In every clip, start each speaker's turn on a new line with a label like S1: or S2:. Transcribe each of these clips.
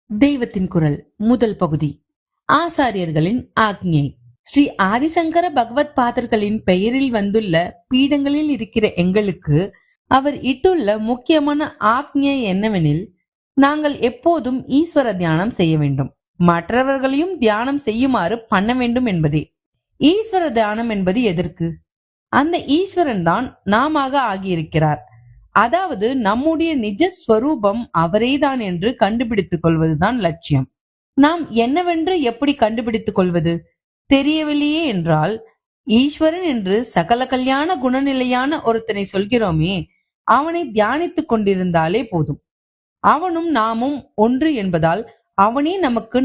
S1: தெய்வத்தின் குரல் முதல் பகுதி. ஆசாரியர்களின் ஆக்ஞை. ஸ்ரீ ஆதிசங்கர பகவத் பாதர்களின் பெயரில் வந்துள்ள பீடங்களில் இருக்கிற எங்களுக்கு அவர் இட்டுள்ள முக்கியமான ஆக்ஞை என்னவெனில், நாங்கள் எப்போதும் ஈஸ்வர தியானம் செய்ய வேண்டும், மற்றவர்களையும் தியானம் செய்யுமாறு பண்ண வேண்டும் என்பதே. ஈஸ்வர தியானம் என்பது எதற்கு? அந்த ஈஸ்வரன் தான் நாம ஆகியிருக்கிறார். அதாவது நம்முடைய நிஜ ஸ்வரூபம் அவரேதான் என்று கண்டுபிடித்துக் கொள்வதுதான் லட்சியம். நாம் என்னவென்று எப்படி கண்டுபிடித்துக் கொள்வது? தெரியவில்லையே என்றால், ஈஸ்வரன் என்று சகல கல்யாண குணநிலையான ஒருத்தனை சொல்கிறோமே, அவனை தியானித்துக் கொண்டிருந்தாலே போதும். அவனும் நாமும் ஒன்று என்பதால் அவனே நமக்கு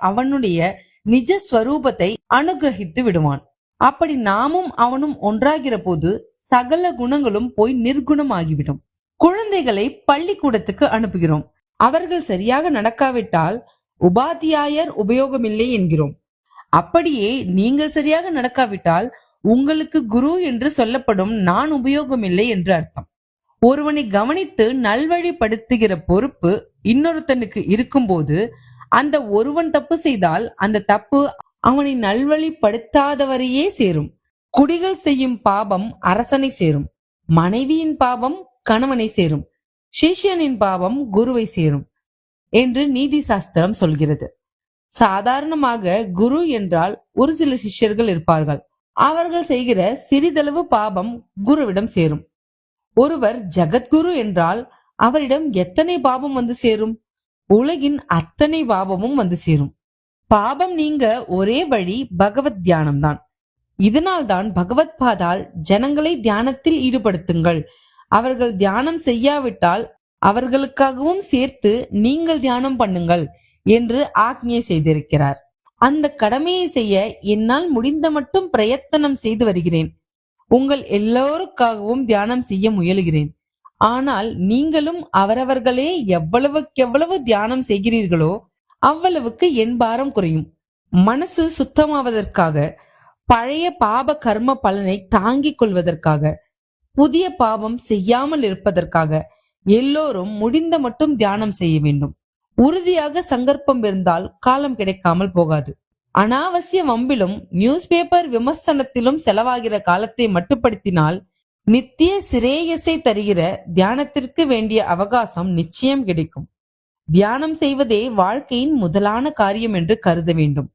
S1: அவனுடைய நிஜ ஸ்வரூபத்தை அனுகிரகித்து விடுவான். அப்படி நாமும் அவனும் ஒன்றாகிற போது சகல குணங்களும் போய் நிர்குணம் ஆகிவிடும். குழந்தைகளை பள்ளிக்கூடத்துக்கு அனுப்புகிறோம். அவர்கள் சரியாக நடக்காவிட்டால் உபாத்தியாயர் உபயோகமில்லை என்கிறோம். அப்படியே நீங்கள் சரியாக நடக்காவிட்டால் உங்களுக்கு குரு என்று சொல்லப்படும் நான் உபயோகமில்லை என்று அர்த்தம். ஒருவனை கவனித்து நல்வழிப்படுத்துகிற பொறுப்பு இன்னொருத்தனுக்கு இருக்கும்போது அந்த ஒருவன் தப்பு செய்தால் அந்த தப்பு அவனை நல்வழிப்படுத்தாதவரையே சேரும். குடிகள் செய்யும் பாவம் அரசனை சேரும், மனைவியின் பாவம் கணவனை சேரும், சிஷ்யனின் பாவம் குருவை சேரும் என்று நீதி சாஸ்திரம் சொல்கிறது. சாதாரணமாக குரு என்றால் ஒரு சில சிஷ்யர்கள் இருப்பார்கள். அவர்கள் செய்கிற சிறிதளவு பாவம் குருவிடம் சேரும். ஒருவர் ஜகத்குரு என்றால் அவரிடம் எத்தனை பாவம் வந்து சேரும்? உலகின் அத்தனை பாவமும் வந்து சேரும். பாபம் நீங்க ஒரே வழி பகவத் தியானம் தான். இதனால் தான் பகவத் பாதால் ஜனங்களை தியானத்தில் ஈடுபடுத்துங்கள், அவர்கள் தியானம் செய்யாவிட்டால் அவர்களுக்காகவும் சேர்த்து நீங்கள் தியானம் பண்ணுங்கள் என்று ஆக்ஞை செய்திருக்கிறார். அந்த கடமையை செய்ய என்னால் முடிந்த மட்டும் பிரயத்தனம் செய்து வருகிறேன். உங்கள் எல்லோருக்காகவும் தியானம் செய்ய முயலுகிறேன். ஆனால் நீங்களும் அவரவர்களே எவ்வளவுக்கெவ்வளவு தியானம் செய்கிறீர்களோ அவ்வளவுக்கு என் பாரம் குறையும். மனசு சுத்தமாவதற்காக, பழைய பாப கர்ம பலனை தாங்கிக் கொள்வதற்காக, புதிய பாவம் செய்யாமல் இருப்பதற்காக எல்லோரும் முடிந்த மட்டும் தியானம் செய்ய வேண்டும். உறுதியாக சங்கற்பம் இருந்தால் காலம் கிடைக்காமல் போகாது. அனாவசிய வம்பிலும் நியூஸ் பேப்பர் விமர்சனத்திலும் செலவாகிற காலத்தை மட்டுப்படுத்தினால் நித்திய சிரேயசை தருகிற தியானத்திற்கு வேண்டிய அவகாசம் நிச்சயம் கிடைக்கும். தியானம் செய்வதே வாழ்க்கையின் முதலான காரியம் என்று கருத வேண்டும்.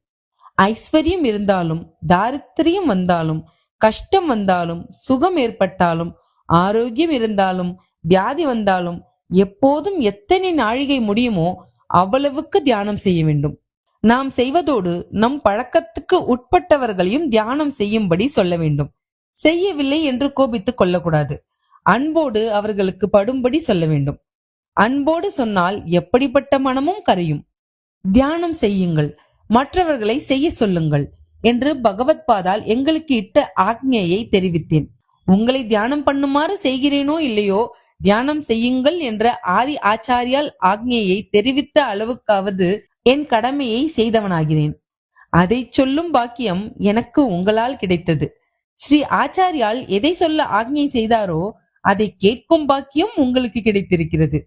S1: ஐஸ்வர்யம் இருந்தாலும், தாரித்திரியம் வந்தாலும், கஷ்டம் வந்தாலும், சுகம் ஏற்பட்டாலும், ஆரோக்கியம் இருந்தாலும், வியாதி வந்தாலும், எப்போதும் எத்தனை நாழிகை முடியுமோ அவ்வளவுக்கு தியானம் செய்ய வேண்டும். நாம் செய்வதோடு நம் பழக்கத்துக்கு உட்பட்டவர்களையும் தியானம் செய்யும்படி சொல்ல வேண்டும். செய்யவில்லை என்று கோபித்துக் கொள்ளக்கூடாது. அன்போடு அவர்களுக்கு படும்படி சொல்ல வேண்டும். அன்போடு சொன்னால் எப்படிப்பட்ட மனமும் கரையும். தியானம் செய்யுங்கள், மற்றவர்களை செய்ய சொல்லுங்கள் என்று பகவத் பாதால் எங்களுக்கு இட்ட ஆக்ஞையை தெரிவித்தேன். உங்களை தியானம் பண்ணுமாறு செய்கிறேனோ இல்லையோ, தியானம் செய்யுங்கள் என்ற ஆதி ஆச்சாரியால் ஆக்ஞையை தெரிவித்த அளவுக்காவது என் கடமையை செய்தவனாகிறேன். அதை சொல்லும் பாக்கியம் எனக்கு உங்களால் கிடைத்தது. ஸ்ரீ ஆச்சாரியால் எதை சொல்ல ஆக்ஞை செய்தாரோ அதை கேட்கும் பாக்கியம் உங்களுக்கு கிடைத்திருக்கிறது.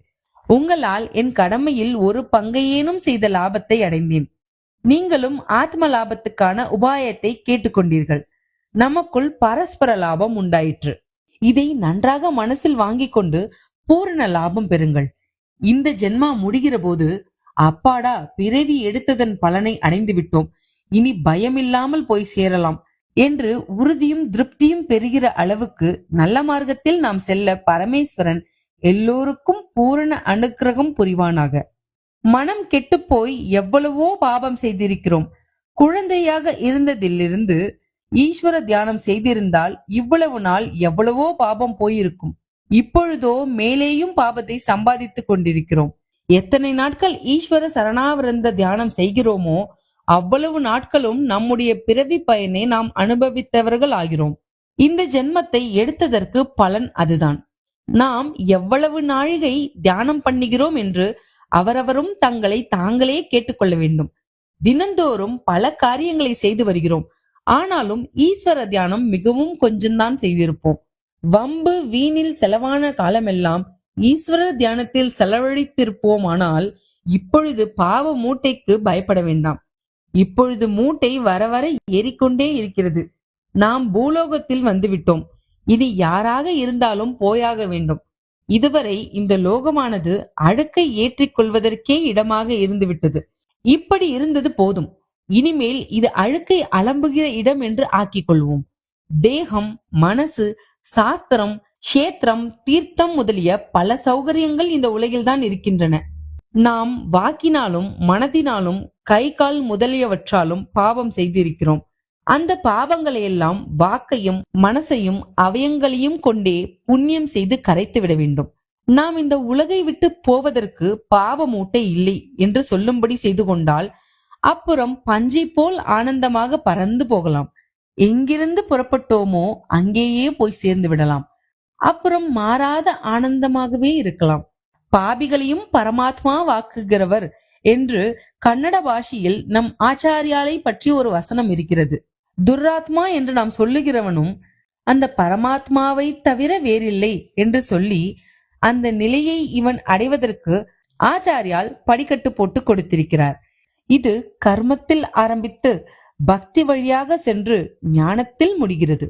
S1: உங்களால் என் கடமையில் ஒரு பங்கையேனும் செய்த லாபத்தை அடைந்தேன். நீங்களும் ஆத்ம லாபத்துக்கான உபாயத்தை கேட்டுக்கொண்டீர்கள். நமக்குள் பரஸ்பர லாபம் உண்டாயிற்று. இதை நன்றாக மனசில் வாங்கிக் கொண்டு பூரண லாபம் பெறுங்கள். இந்த ஜென்மா முடிகிற போது, அப்பாடா பிறவி எடுத்ததன் பலனை அடைந்து விட்டோம், இனி பயமில்லாமல் போய் சேரலாம் என்று உறுதியும் திருப்தியும் பெறுகிற அளவுக்கு நல்ல மார்க்கத்தில் நாம் செல்ல பரமேஸ்வரன் எல்லோருக்கும் பூரண அனுக்கிரகம் புரிவானாக. மனம் கெட்டுப்போய் எவ்வளவோ பாபம் செய்திருக்கிறோம். குழந்தையாக இருந்ததிலிருந்து ஈஸ்வர தியானம் செய்திருந்தால் இவ்வளவு நாள் எவ்வளவோ பாபம் போயிருக்கும். இப்பொழுதோ மேலேயும் பாபத்தை சம்பாதித்துக் கொண்டிருக்கிறோம். எத்தனை நாட்கள் ஈஸ்வர சரணாவிருந்த தியானம் செய்கிறோமோ அவ்வளவு நாட்களும் நம்முடைய பிறவி பயனை நாம் அனுபவித்தவர்கள் ஆகிறோம். இந்த ஜென்மத்தை எடுத்ததற்கு பலன் அதுதான். நாம் எவ்வளவு நாழிகை தியானம் பண்ணுகிறோம் என்று அவரவரும் தங்களை தாங்களே கேட்டுக்கொள்ள வேண்டும். தினந்தோறும் பல காரியங்களை செய்து வருகிறோம். ஆனாலும் ஈஸ்வர தியானம் மிகவும் கொஞ்சம்தான் செய்திருப்போம். வம்பு வீணில் செலவான காலமெல்லாம் ஈஸ்வர தியானத்தில் செலவழித்திருப்போமானால் இப்பொழுது பாவ மூட்டைக்கு பயப்பட வேண்டாம். இப்பொழுது மூட்டை வர வர ஏறிக்கொண்டே இருக்கிறது. நாம் பூலோகத்தில் வந்துவிட்டோம். இனி யாராக இருந்தாலும் போயாக வேண்டும். இதுவரை இந்த லோகமானது அழுக்கை ஏற்றிக் கொள்வதற்கே இடமாக இருந்துவிட்டது. இப்படி இருந்தது போதும். இனிமேல் இது அழுக்கை அலம்புகிற இடம் என்று ஆக்கிக் கொள்வோம். தேகம், மனசு, சாஸ்திரம், கஷேத்திரம், தீர்த்தம் முதலிய பல சௌகரியங்கள் இந்த உலகில்தான் இருக்கின்றன. நாம் வாக்கினாலும் மனதினாலும் கை கால் முதலியவற்றாலும் பாவம் செய்திருக்கிறோம். அந்த பாவங்களை எல்லாம் வாக்கையும் மனசையும் அவயங்களையும் கொண்டே புண்ணியம் செய்து கரைத்து விட வேண்டும். நாம் இந்த உலகை விட்டு போவதற்கு பாவ மூட்டை இல்லை என்று சொல்லும்படி செய்து கொண்டால் அப்புறம் பஞ்சை போல் ஆனந்தமாக பறந்து போகலாம். எங்கிருந்து புறப்பட்டோமோ அங்கேயே போய் சேர்ந்து விடலாம். அப்புறம் மாறாத ஆனந்தமாகவே இருக்கலாம். பாபிகளையும் பரமாத்மா வாக்குகிறவர் என்று கன்னட பாஷையில் நம் ஆச்சாரியாலை பற்றி ஒரு வசனம் இருக்கிறது. துர்ராத்மா என்று நாம் சொல்லுகிறவனும் அந்த பரமாத்மாவை தவிர வேறில்லை என்று சொல்லி அந்த நிலையை இவன் அடைவதற்கு ஆச்சாரியால் படிக்கட்டு போட்டு கொடுத்திருக்கிறார். இது கர்மத்தில் ஆரம்பித்து பக்தி வழியாக சென்று ஞானத்தில் முடிகிறது.